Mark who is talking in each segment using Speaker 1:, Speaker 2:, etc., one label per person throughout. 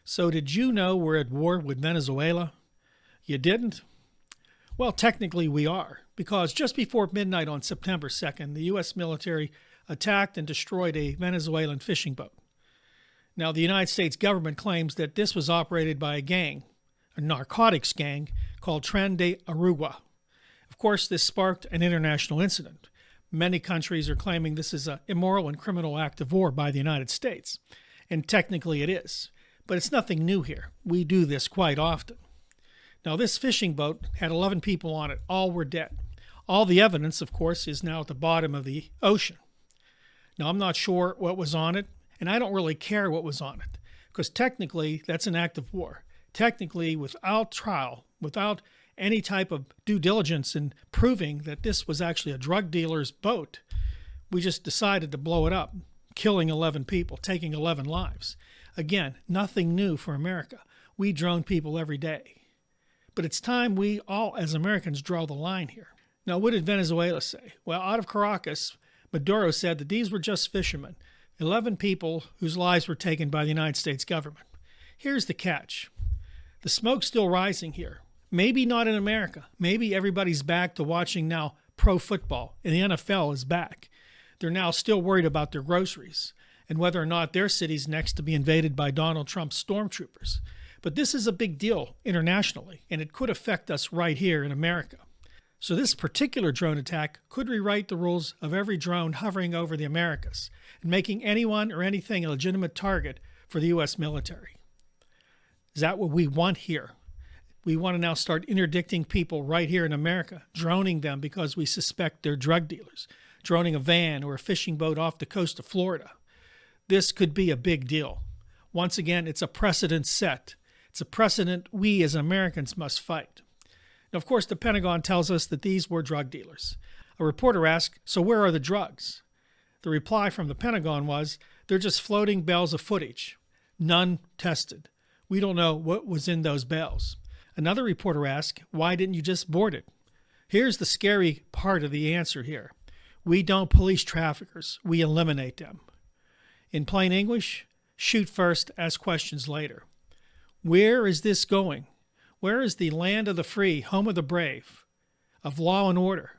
Speaker 1: So did you know we're at war with Venezuela? You didn't? Well, technically we are, because just before midnight on September 2nd, the U.S. military attacked and destroyed a Venezuelan fishing boat. Now, the United States government claims that this was operated by a gang, a narcotics gang, called Tren de Aragua. Of course, this sparked an international incident. Many countries are claiming this is an immoral and criminal act of war by the United States, and technically it is. But it's nothing new here. We do this quite often. Now, this fishing boat had 11 people on it. All were dead. All the evidence, of course, is now at the bottom of the ocean. Now, I'm not sure what was on it, and I don't really care what was on it, because technically that's an act of war. Technically, without trial, without any type of due diligence in proving that this was actually a drug dealer's boat, we just decided to blow it up, killing 11 people, taking 11 lives. Again, nothing new for America. We drone people every day. But it's time we all, as Americans, draw the line here. Now, what did Venezuela say? Well, out of Caracas, Maduro said that these were just fishermen, 11 people whose lives were taken by the United States government. Here's the catch. The smoke's still rising here. Maybe not in America. Maybe everybody's back to watching now pro football, and the NFL is back. They're now still worried about their groceries and whether or not their city's next to be invaded by Donald Trump's stormtroopers. But this is a big deal internationally, and it could affect us right here in America. So this particular drone attack could rewrite the rules of every drone hovering over the Americas and making anyone or anything a legitimate target for the U.S. military. Is that what we want here? We want to now start interdicting people right here in America, droning them because we suspect they're drug dealers, droning a van or a fishing boat off the coast of Florida. This could be a big deal. Once again, it's a precedent set. It's a precedent we as Americans must fight. Now, of course, the Pentagon tells us that these were drug dealers. A reporter asked, so where are the drugs? The reply from the Pentagon was, they're just floating bales of footage. None tested. We don't know what was in those bales. Another reporter asked, why didn't you just board it? Here's the scary part of the answer here. We don't police traffickers. We eliminate them. In plain English, shoot first, ask questions later. Where is this going? Where is the land of the free, home of the brave, of law and order?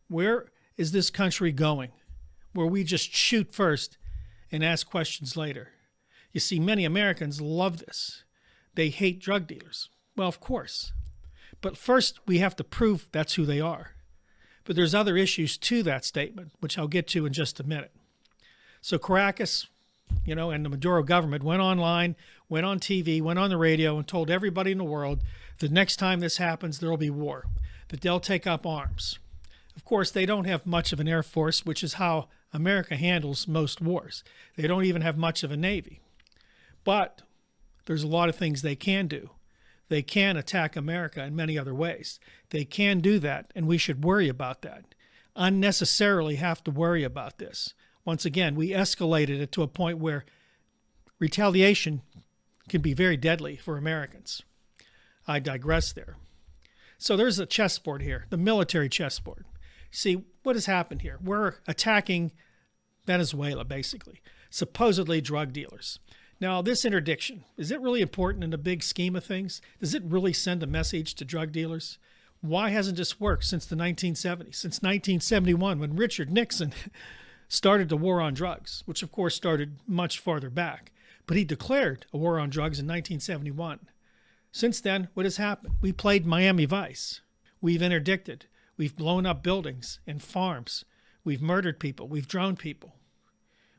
Speaker 1: Where is this country going? Where we just shoot first and ask questions later. You see, many Americans love this. They hate drug dealers. Well, of course. But first, we have to prove that's who they are. But there's other issues to that statement, which I'll get to in just a minute. So Caracas, and the Maduro government went online, went on TV, went on the radio, and told everybody in the world that next time this happens, there will be war, that they'll take up arms. Of course, they don't have much of an air force, which is how America handles most wars. They don't even have much of a navy. But there's a lot of things they can do. They can attack America in many other ways. They can do that, and we should worry about that. Unnecessarily have to worry about this. Once again, we escalated it to a point where retaliation can be very deadly for Americans. I digress there. So there's a chessboard here, the military chessboard. See, what has happened here? We're attacking Venezuela, basically, supposedly drug dealers. Now, this interdiction, is it really important in the big scheme of things? Does it really send a message to drug dealers? Why hasn't this worked since the 1970s, since 1971, when Richard Nixon started the war on drugs, which of course started much farther back. But he declared a war on drugs in 1971. Since then, what has happened? We played Miami Vice. We've interdicted. We've blown up buildings and farms. We've murdered people. We've droned people.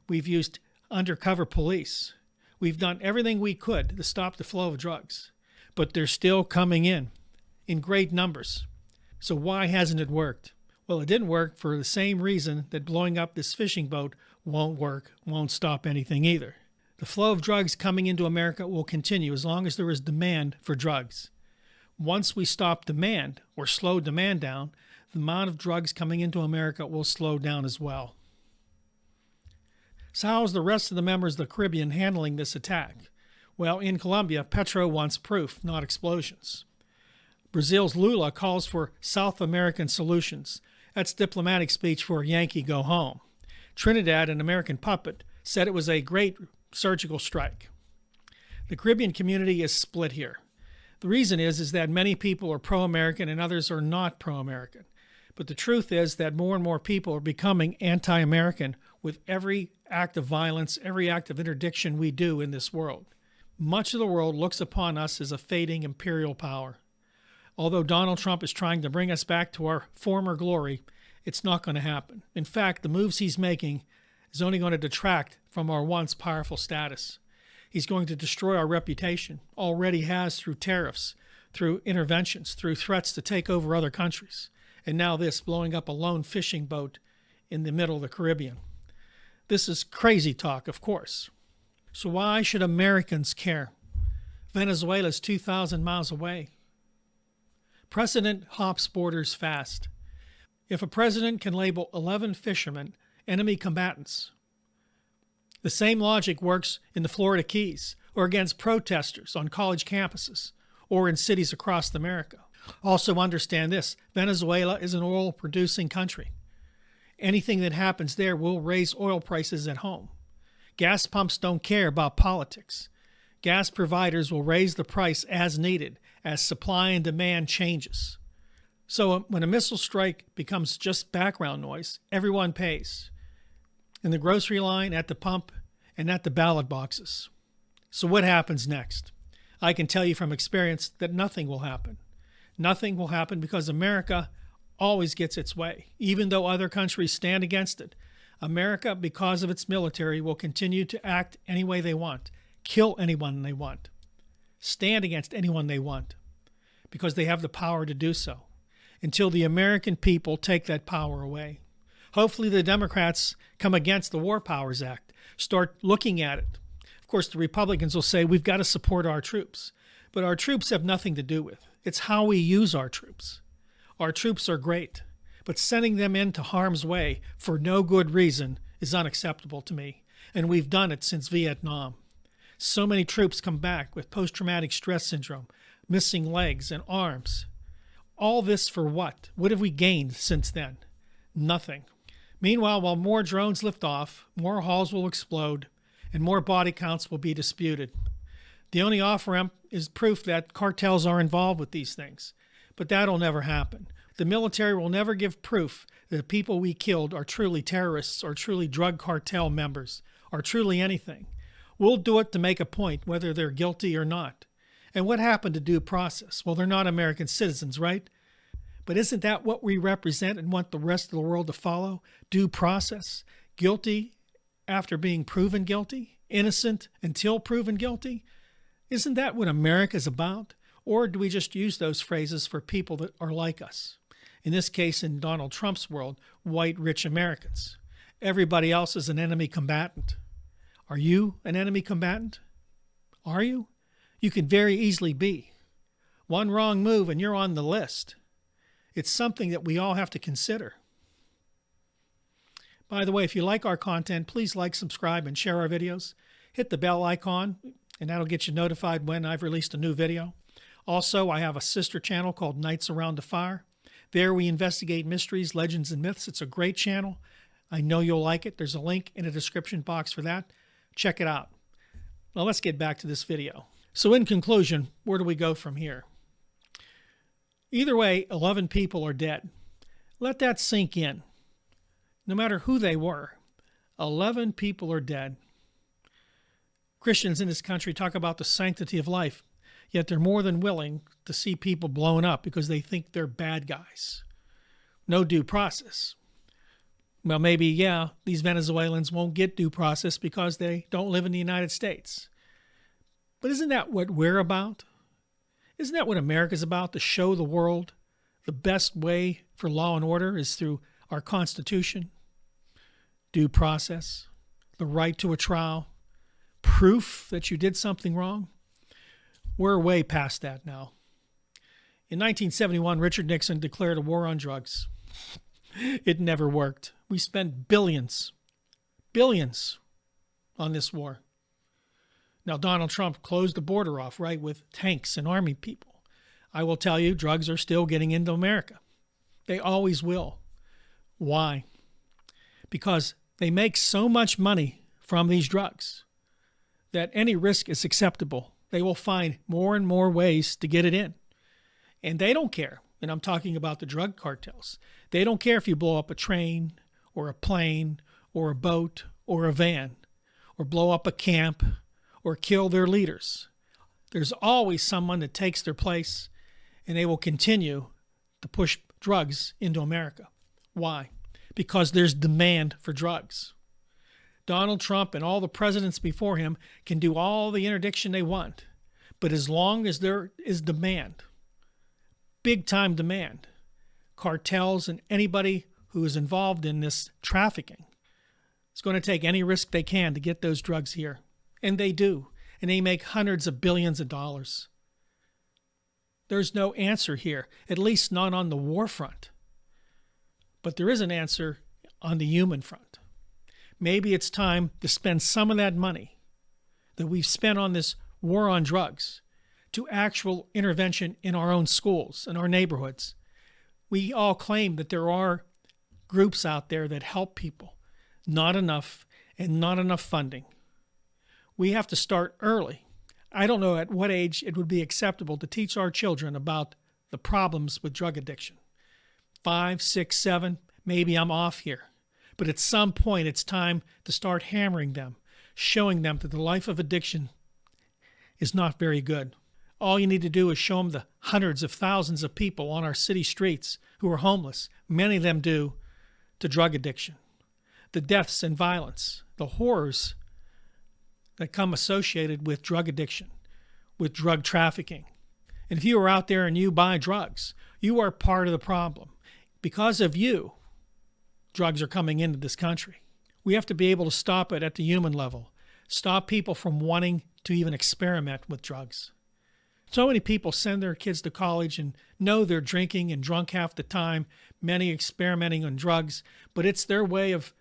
Speaker 1: We've used undercover police. We've done everything we could to stop the flow of drugs. But they're still coming in great numbers. So why hasn't it worked? Well, it didn't work for the same reason that blowing up this fishing boat won't work, won't stop anything either. The flow of drugs coming into America will continue as long as there is demand for drugs. Once we stop demand or slow demand down, the amount of drugs coming into America will slow down as well. So how is the rest of the members of the Caribbean handling this attack? Well, in Colombia, Petro wants proof, not explosions. Brazil's Lula calls for South American solutions. That's diplomatic speech for Yankee go home. Trinidad, an American puppet, said it was a great surgical strike. The Caribbean community is split here. The reason is that many people are pro-American and others are not pro-American. But the truth is that more and more people are becoming anti-American with every act of violence, every act of interdiction we do in this world. Much of the world looks upon us as a fading imperial power. Although Donald Trump is trying to bring us back to our former glory, it's not going to happen. In fact, the moves he's making is only going to detract from our once powerful status. He's going to destroy our reputation, already has through tariffs, through interventions, through threats to take over other countries. And now this, blowing up a lone fishing boat in the middle of the Caribbean. This is crazy talk, of course. So why should Americans care? Venezuela is 2,000 miles away. Precedent hops borders fast. If a president can label 11 fishermen enemy combatants, the same logic works in the Florida Keys or against protesters on college campuses or in cities across America. Also understand this, Venezuela is an oil-producing country. Anything that happens there will raise oil prices at home. Gas pumps don't care about politics. Gas providers will raise the price as needed as supply and demand changes. So when a missile strike becomes just background noise, everyone pays. In the grocery line, at the pump, and at the ballot boxes. So what happens next? I can tell you from experience that nothing will happen. Nothing will happen because America always gets its way, even though other countries stand against it. America, because of its military, will continue to act any way they want, kill anyone they want, stand against anyone they want, because they have the power to do so, until the American people take that power away. Hopefully the Democrats come against the War Powers Act, start looking at it. Of course, the Republicans will say we've got to support our troops, but our troops have nothing to do with it. It's how we use our troops. Our troops are great, but sending them into harm's way for no good reason is unacceptable to me, and we've done it since Vietnam. So many troops come back with post-traumatic stress syndrome, missing legs and arms. All this for what? What have we gained since then? Nothing. Meanwhile, while more drones lift off, more halls will explode, and more body counts will be disputed. The only off-ramp is proof that cartels are involved with these things. But that'll never happen. The military will never give proof that the people we killed are truly terrorists or truly drug cartel members or truly anything. We'll do it to make a point, whether they're guilty or not. And what happened to due process? Well, they're not American citizens, right? But isn't that what we represent and want the rest of the world to follow? Due process. Guilty after being proven guilty? Innocent until proven guilty? Isn't that what America's about? Or do we just use those phrases for people that are like us? In this case, in Donald Trump's world, white, rich Americans. Everybody else is an enemy combatant. Are you an enemy combatant? Are you? You could very easily be. One wrong move and you're on the list. It's something that we all have to consider. By the way, if you like our content, please like, subscribe, and share our videos. Hit the bell icon, and that'll get you notified when I've released a new video. Also, I have a sister channel called Nights Around the Fire. There we investigate mysteries, legends, and myths. It's a great channel. I know you'll like it. There's a link in the description box for that. Check it out. Now let's get back to this video. So in conclusion, where do we go from here? Either way, 11 people are dead. Let that sink in. No matter who they were, 11 people are dead. Christians in this country talk about the sanctity of life, yet they're more than willing to see people blown up because they think they're bad guys. No due process. Well, maybe, yeah, these Venezuelans won't get due process because they don't live in the United States. But isn't that what we're about? Isn't that what America's about? To show the world the best way for law and order is through our Constitution, due process, the right to a trial, proof that you did something wrong. We're way past that now. In 1971, Richard Nixon declared a war on drugs. It never worked. We spent billions on this war. Now, Donald Trump closed the border off, right, with tanks and army people. I will tell you, drugs are still getting into America. They always will. Why? Because they make so much money from these drugs that any risk is acceptable They will find more and more ways to get it in. And they don't care. And I'm talking about the drug cartels. They don't care if you blow up a train or a plane or a boat or a van or blow up a camp or kill their leaders. There's always someone that takes their place, and they will continue to push drugs into America. Why? Because there's demand for drugs. Donald Trump and all the presidents before him can do all the interdiction they want, but as long as there is demand, big time demand, cartels and anybody who is involved in this trafficking is going to take any risk they can to get those drugs here. And they do. And they make hundreds of billions of dollars. There's no answer here, at least not on the war front. But there is an answer on the human front. Maybe it's time to spend some of that money that we've spent on this war on drugs to actual intervention in our own schools and our neighborhoods. We all claim that there are groups out there that help people. Not enough, and not enough funding. We have to start early. I don't know at what age it would be acceptable to teach our children about the problems with drug addiction. 5, 6, 7, maybe I'm off here. But at some point, it's time to start hammering them, showing them that the life of addiction is not very good. All you need to do is show them the hundreds of thousands of people on our city streets who are homeless, many of them due to drug addiction. The deaths and violence, the horrors that come associated with drug addiction, with drug trafficking. And if you are out there and you buy drugs, you are part of the problem. Because of you, drugs are coming into this country. We have to be able to stop it at the human level, stop people from wanting to even experiment with drugs. So many people send their kids to college and know they're drinking and drunk half the time, many experimenting on drugs, but it's their way of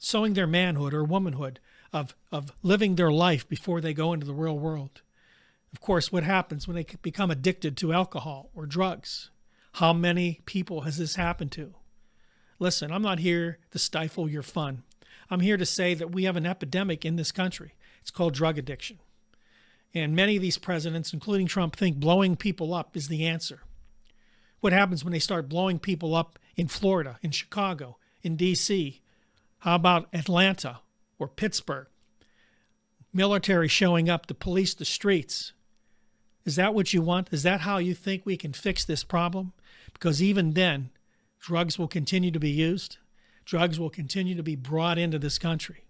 Speaker 1: showing their manhood or womanhood, of living their life before they go into the real world. Of course, what happens when they become addicted to alcohol or drugs? How many people has this happened to? Listen, I'm not here to stifle your fun. I'm here to say that we have an epidemic in this country. It's called drug addiction. And many of these presidents, including Trump, think blowing people up is the answer. What happens when they start blowing people up in Florida, in Chicago, in D.C.? How about Atlanta or Pittsburgh? Military showing up to police the streets. Is that what you want? Is that how you think we can fix this problem? Because even then, drugs will continue to be used. Drugs will continue to be brought into this country.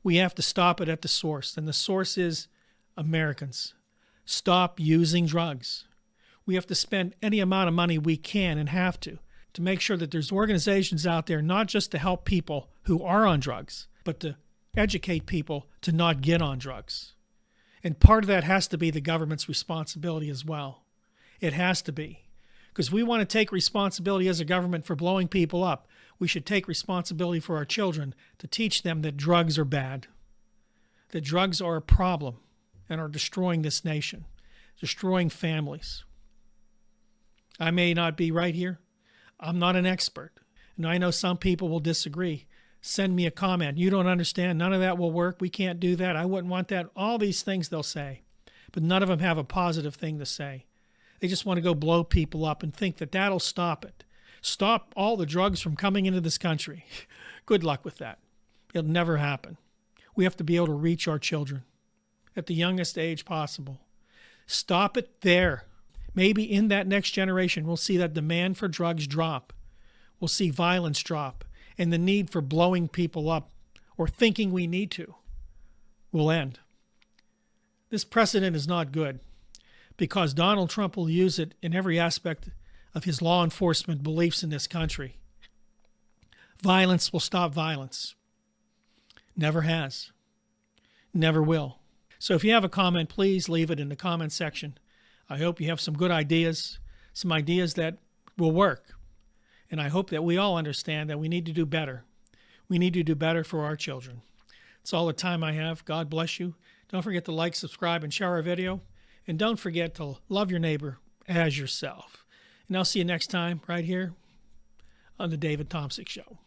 Speaker 1: We have to stop it at the source, and the source is Americans. Stop using drugs. We have to spend any amount of money we can and have to make sure that there's organizations out there not just to help people who are on drugs, but to educate people to not get on drugs. And part of that has to be the government's responsibility as well. It has to be. Because we want to take responsibility as a government for blowing people up. We should take responsibility for our children to teach them that drugs are bad, that drugs are a problem and are destroying this nation, destroying families. I may not be right here. I'm not an expert. And I know some people will disagree. Send me a comment. You don't understand. None of that will work. We can't do that. I wouldn't want that. All these things they'll say. But none of them have a positive thing to say. They just want to go blow people up and think that that'll stop it. Stop all the drugs from coming into this country. Good luck with that. It'll never happen. We have to be able to reach our children at the youngest age possible. Stop it there. Maybe in that next generation, we'll see that demand for drugs drop. We'll see violence drop. And the need for blowing people up or thinking we need to will end. This precedent is not good because Donald Trump will use it in every aspect of his law enforcement beliefs in this country. Violence will stop violence. Never has. Never will. So if you have a comment, please leave it in the comment section. I hope you have some good ideas, some ideas that will work. And I hope that we all understand that we need to do better. We need to do better for our children. That's all the time I have. God bless you. Don't forget to like, subscribe, and share our video. And don't forget to love your neighbor as yourself. And I'll see you next time right here on The David Tomsic Show.